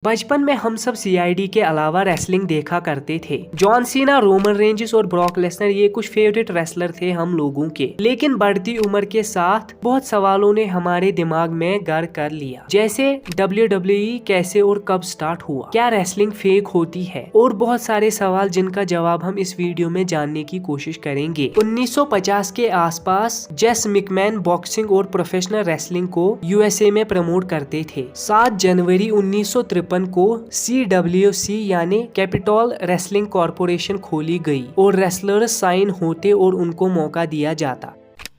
बचपन में हम सब सीआईडी के अलावा रेसलिंग देखा करते थे। जॉन सीना, रोमन रेंज और ब्रॉक लेसनर ये कुछ फेवरेट रेसलर थे हम लोगों के। लेकिन बढ़ती उम्र के साथ बहुत सवालों ने हमारे दिमाग में घर कर लिया, जैसे WWE कैसे और कब स्टार्ट हुआ, क्या रेसलिंग फेक होती है, और बहुत सारे सवाल जिनका जवाब हम इस वीडियो में जानने की कोशिश करेंगे। 1950 के आसपास जेस मिकमैन बॉक्सिंग और प्रोफेशनल रेसलिंग को यूएसए में प्रमोट करते थे। 7 जनवरी 1953 को CWC यानी कैपिटॉल रेसलिंग कॉर्पोरेशन खोली गई और रेसलर्स साइन होते और उनको मौका दिया जाता।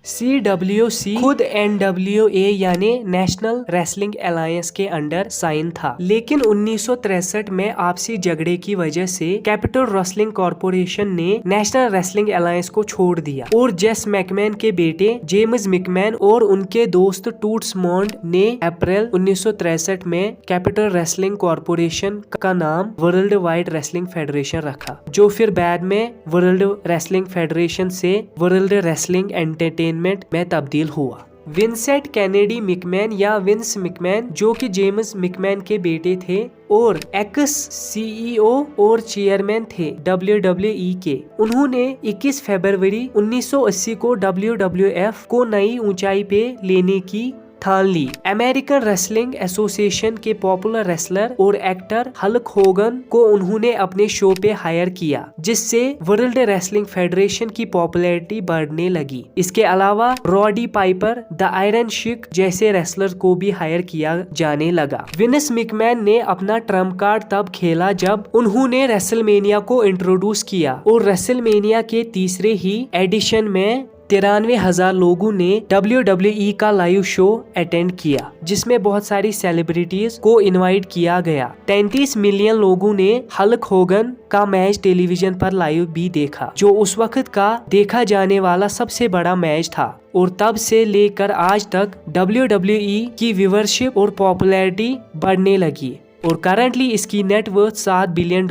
CWC खुद NWA यानी नेशनल रेसलिंग अलायंस के अंडर साइन था, लेकिन 1963 में आपसी झगड़े की वजह से कैपिटल रेसलिंग कॉर्पोरेशन ने नेशनल रेसलिंग अलायंस को छोड़ दिया और जेस मैकमैन के बेटे जेम्स मिकमैन और उनके दोस्त टूट्स मॉन्ड ने अप्रैल 1963 में कैपिटल रेसलिंग कॉर्पोरेशन का नाम वर्ल्ड वाइड रेसलिंग फेडरेशन रखा, जो फिर बाद में वर्ल्ड रेसलिंग फेडरेशन से वर्ल्ड रेसलिंग एंटरटेनमेंट में तब्दील हुआ। विंसेंट केनेडी मिकमैन या विंस मिकमैन, जो कि जेम्स मिकमैन के बेटे थे और एक्स CEO और चेयरमैन थे WWE के, उन्होंने 21 फरवरी 1980 को WWF को नई ऊंचाई पे लेने की ठान ली। अमेरिकन रेसलिंग एसोसिएशन के पॉपुलर रेसलर और एक्टर हल्क होगन को उन्होंने अपने शो पे हायर किया, जिससे वर्ल्ड रेसलिंग फेडरेशन की पॉपुलैरिटी बढ़ने लगी। इसके अलावा रॉडी पाइपर, द आयरन शिक जैसे रेसलर को भी हायर किया जाने लगा। विंस मिकमैन ने अपना ट्रम्प कार्ड तब खेला जब उन्होंने रेसलमेनिया को इंट्रोड्यूस किया और रेसलमेनिया के तीसरे ही एडिशन में 93,000 लोगों ने WWE का लाइव शो अटेंड किया, जिसमें बहुत सारी सेलिब्रिटीज को इनवाइट किया गया। 33 मिलियन लोगों ने हल्क होगन का मैच टेलीविजन पर लाइव भी देखा, जो उस वक्त का देखा जाने वाला सबसे बड़ा मैच था। और तब से लेकर आज तक WWE की व्यूअरशिप और पॉपुलैरिटी बढ़ने लगी और करंटली इसकी नेटवर्थ $7 बिलियन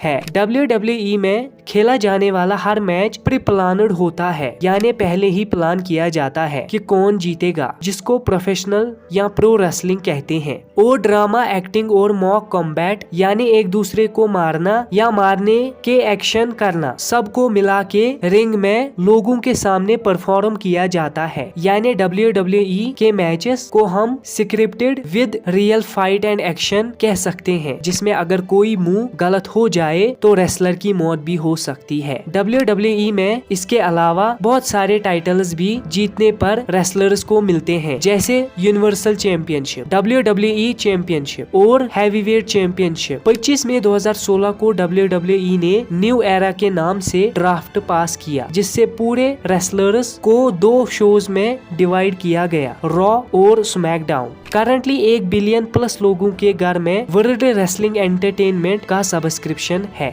है। WWE में खेला जाने वाला हर मैच प्री प्लानड होता है, यानी पहले ही प्लान किया जाता है कि कौन जीतेगा, जिसको प्रोफेशनल या प्रो रेसलिंग कहते हैं। और ड्रामा, एक्टिंग और मॉक कॉम्बैट यानी एक दूसरे को मारना या मारने के एक्शन करना, सबको मिला के रिंग में लोगों के सामने परफॉर्म किया जाता है। यानी WWE के मैचेस को हम scripted with real fight and action कह सकते हैं, जिसमें अगर कोई मूव गलत हो जाए तो रेसलर की मौत भी हो सकती है। WWE में इसके अलावा बहुत सारे टाइटल्स भी जीतने पर रेसलर्स को मिलते हैं, जैसे यूनिवर्सल चैंपियनशिप, WWE चैंपियनशिप और हैवीवेट चैंपियनशिप। 25 मई 2016 को WWE ने न्यू एरा के नाम से ड्राफ्ट पास किया, जिससे पूरे रेसलर्स को 2 शोज में डिवाइड किया गया, रॉ और स्मैकडाउन। करंटली 1 बिलियन प्लस लोगों के घर में वर्ल्ड रेसलिंग एंटरटेनमेंट का सब्सक्रिप्शन है।